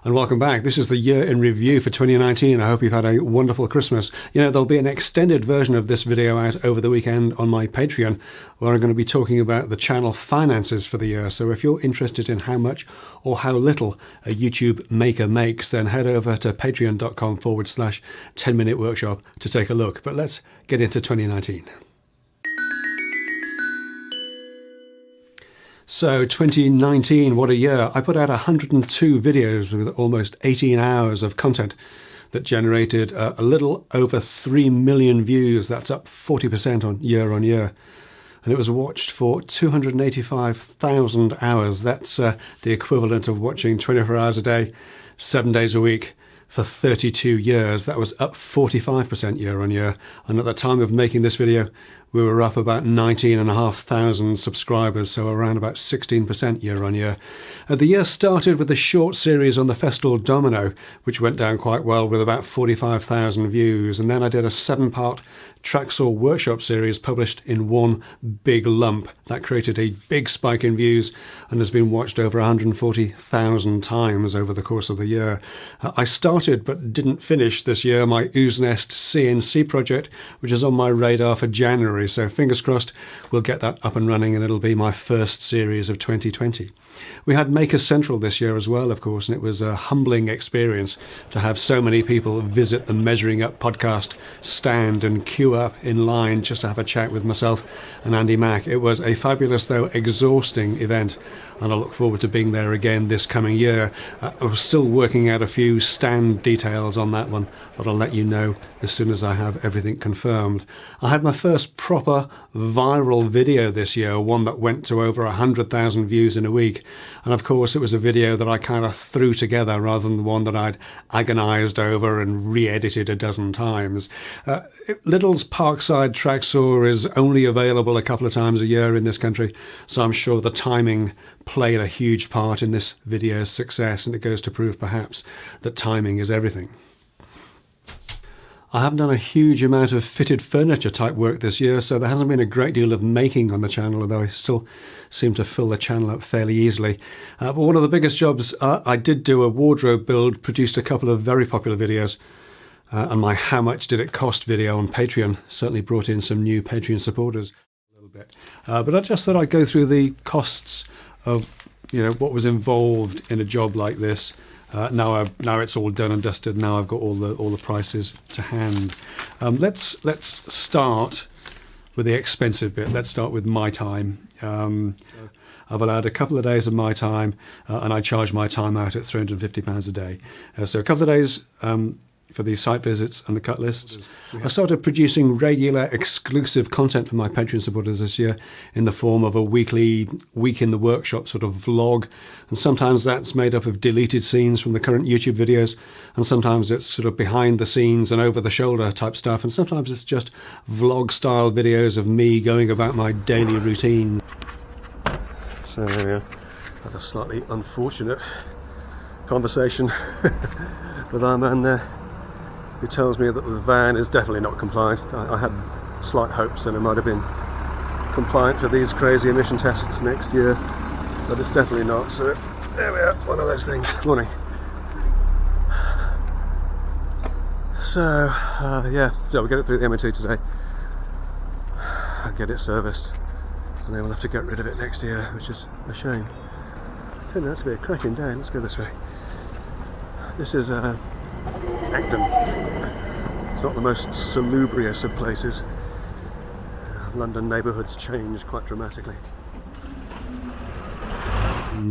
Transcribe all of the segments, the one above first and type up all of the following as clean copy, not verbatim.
And welcome back. This is the year in review for 2019. I hope you've had a wonderful Christmas. You know, there'll be an extended version of this video out over the weekend on my Patreon, where I'm going to be talking about the channel finances for the year. So if you're interested in how much or how little a YouTube maker makes, then head over to patreon.com/10-minute workshop to take a look. But let's get into 2019. So 2019, what a year. I put out 102 videos with almost 18 hours of content that generated a little over 3 million views. That's up 40% on year. And it was watched for 285,000 hours. That's the equivalent of watching 24 hours a day, 7 days a week for 32 years. That was up 45% year. And at the time of making this video, we were up about 19,500 subscribers, so around about 16% year. The year started with a short series on the Festal Domino, which went down quite well with about 45,000 views. And then I did a 7-part Tracksaw workshop series published in one big lump. That created a big spike in views and has been watched over 140,000 times over the course of the year. I started but didn't finish this year my Ooze Nest CNC project, which is on my radar for January. So fingers crossed we'll get that up and running and it'll be my first series of 2020. We had Maker Central this year as well, of course, and it was a humbling experience to have so many people visit the Measuring Up podcast stand and queue up in line just to have a chat with myself and Andy Mack. It was a fabulous, though exhausting event, and I look forward to being there again this coming year. I was still working out a few stand details on that one, but I'll let you know as soon as I have everything confirmed. I had my first proper viral video this year, one that went to over 100,000 views in a week. And of course, it was a video that I kind of threw together rather than the one that I'd agonized over and re-edited a dozen times. Little's Parkside Tracksaw is only available a couple of times a year in this country, so I'm sure the timing played a huge part in this video's success, and it goes to prove perhaps that timing is everything. I haven't done a huge amount of fitted furniture type work this year, so there hasn't been a great deal of making on the channel, although I still seem to fill the channel up fairly easily. But one of the biggest jobs, I did do a wardrobe build, produced a couple of very popular videos, and my How Much Did It Cost video on Patreon certainly brought in some new Patreon supporters a little bit. But I just thought I'd go through the costs of what was involved in a job like this. Now it's all done and dusted. Now I've got all the prices to hand. Let's start with the expensive bit. Let's start with my time. I've allowed a couple of days of my time, and I charge my time out at £350 a day. So a couple of days for the site visits and the cut lists. I started producing regular exclusive content for my Patreon supporters this year in the form of a weekly week in the workshop sort of vlog, and sometimes that's made up of deleted scenes from the current YouTube videos, and sometimes it's sort of behind the scenes and over the shoulder type stuff, and sometimes it's just vlog style videos of me going about my daily routine. So there we are. Had a slightly unfortunate conversation with our man there. He tells me that the van is definitely not compliant. I had slight hopes that it might have been compliant for these crazy emission tests next year, but it's definitely not. So there we are, one of those things. Morning. So we'll get it through the MOT today and get it serviced, and then we'll have to get rid of it next year, which is a shame. Turned out to be a cracking day. Let's go this way. This is Acton. It's not the most salubrious of places. London neighbourhoods change quite dramatically.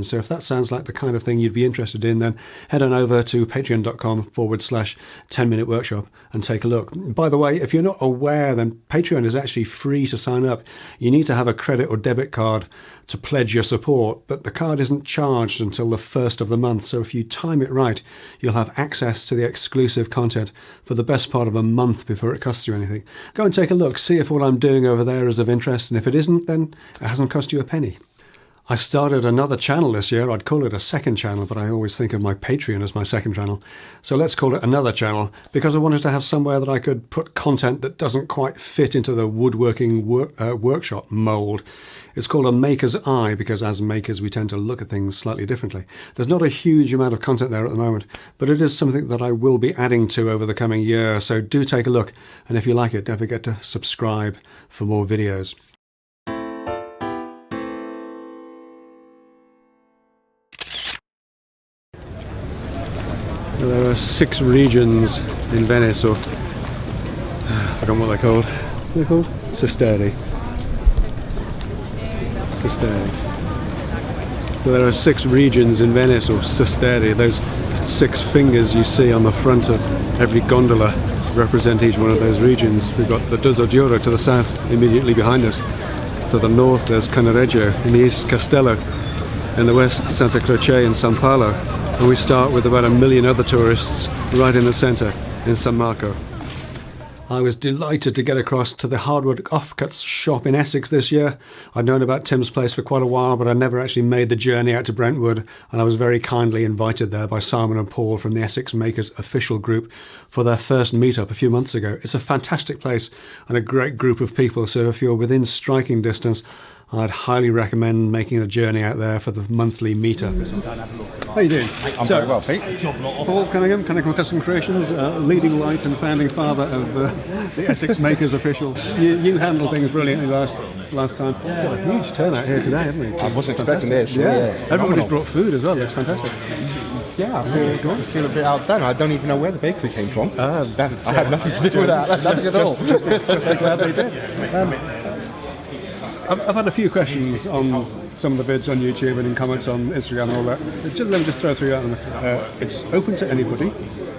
So if that sounds like the kind of thing you'd be interested in, then head on over to patreon.com/10-minute workshop and take a look. By the way, if you're not aware, then Patreon is actually free to sign up. You need to have a credit or debit card to pledge your support, but the card isn't charged until the 1st of the month. So if you time it right, you'll have access to the exclusive content for the best part of a month before it costs you anything. Go and take a look, see if what I'm doing over there is of interest, and if it isn't, then it hasn't cost you a penny. I started another channel this year. I'd call it a second channel, but I always think of my Patreon as my second channel. So let's call it another channel, because I wanted to have somewhere that I could put content that doesn't quite fit into the woodworking workshop mold. It's called a maker's eye, because as makers we tend to look at things slightly differently. There's not a huge amount of content there at the moment, but it is something that I will be adding to over the coming year. So do take a look, and if you like it, don't forget to subscribe for more videos. So there are 6 regions in Venice, or I forgot what they're called. What are they called? Sisteri. So there are 6 regions in Venice, or Sisteri. Those 6 fingers you see on the front of every gondola represent each one of those regions. We've got the Dozzoduro to the south, immediately behind us. To the north there's Cannaregio, in the east Castello, in the west Santa Croce and San Paolo. And we start with about 1 million other tourists right in the centre in San Marco. I was delighted to get across to the hardwood offcuts shop in Essex this year. I'd known about Tim's place for quite a while, but I never actually made the journey out to Brentwood, and I was very kindly invited there by Simon and Paul from the Essex Makers official group for their first meetup a few months ago. It's a fantastic place and a great group of people, so if you're within striking distance, I'd highly recommend making a journey out there for the monthly meetup. How are you doing? I'm very well, Pete. Paul Cunningham, Cunningham Custom Creations, leading light and founding father of the Essex Makers official. You handled things brilliantly last time. Got a huge turnout here today, haven't we? I wasn't expecting this. Yeah. Everybody's brought food as well. It's fantastic. Yeah, I feel a bit outdone. I don't even know where the bakery came from. I had nothing to do with that. Nothing at all. Just be glad they did. I've had a few questions on some of the vids on YouTube and in comments on Instagram and all that. Let me just throw through that. It's open to anybody.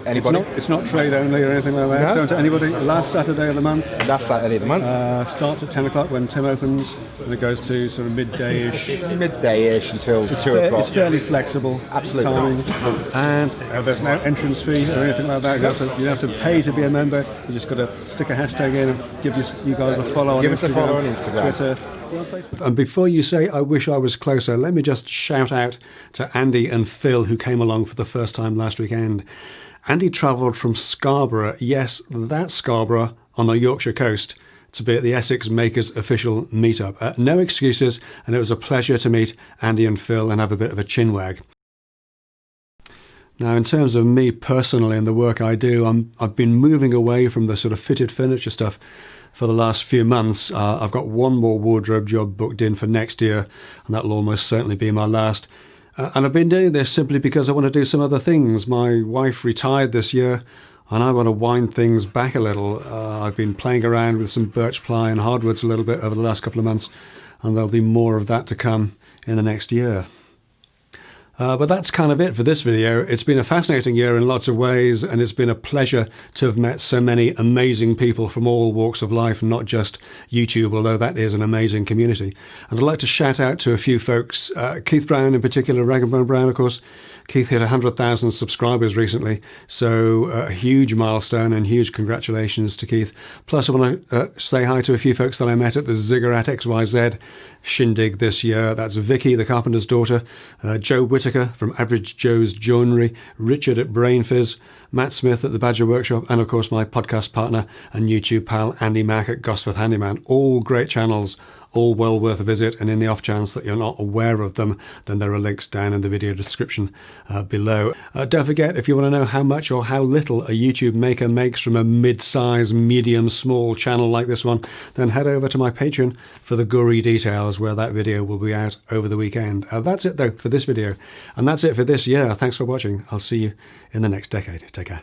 Anybody? It's not trade only or anything like that. No. It's open to anybody. Last Saturday of the month. Last Saturday of the month. Starts at 10 o'clock when Tim opens, and it goes to sort of midday-ish. Midday-ish until 2 o'clock. It's fairly flexible. Absolutely. Timing. And there's no entrance fee or anything like that. You don't have to pay to be a member. You just got to stick a hashtag in and give you guys a follow on Instagram. Give us a follow on Instagram. Twitter. And before you say, I wish I was closer, let me just shout out to Andy and Phil, who came along for the first time last weekend. Andy travelled from Scarborough, yes, that Scarborough, on the Yorkshire coast, to be at the Essex Makers official meetup. No excuses, and it was a pleasure to meet Andy and Phil and have a bit of a chinwag. Now, in terms of me personally and the work I do, I've been moving away from the sort of fitted furniture stuff for the last few months. I've got one more wardrobe job booked in for next year, and that'll almost certainly be my last. And I've been doing this simply because I want to do some other things. My wife retired this year, and I want to wind things back a little. I've been playing around with some birch ply and hardwoods a little bit over the last couple of months, and there'll be more of that to come in the next year. But that's kind of it for this video. It's been a fascinating year in lots of ways, and it's been a pleasure to have met so many amazing people from all walks of life, not just YouTube, although that is an amazing community. And I'd like to shout out to a few folks, Keith Brown in particular, Rag'n'Bone Brown, of course. Keith hit 100,000 subscribers recently, so a huge milestone, and huge congratulations to Keith. Plus, I want to say hi to a few folks that I met at the Ziggurat XYZ shindig this year. That's Vicky, the carpenter's daughter, Joe Whitaker from Average Joe's Joinery, Richard at Brain Fizz, Matt Smith at the Badger Workshop, and of course my podcast partner and YouTube pal Andy Mack at Gosforth Handyman. All great channels, all well worth a visit, and in the off chance that you're not aware of them, then there are links down in the video description below. Don't forget, if you want to know how much or how little a YouTube maker makes from a mid-size, medium, small channel like this one, then head over to my Patreon for the gory details, where that video will be out over the weekend. That's it though for this video, and that's it for this year. Thanks for watching. I'll see you in the next decade. Take care.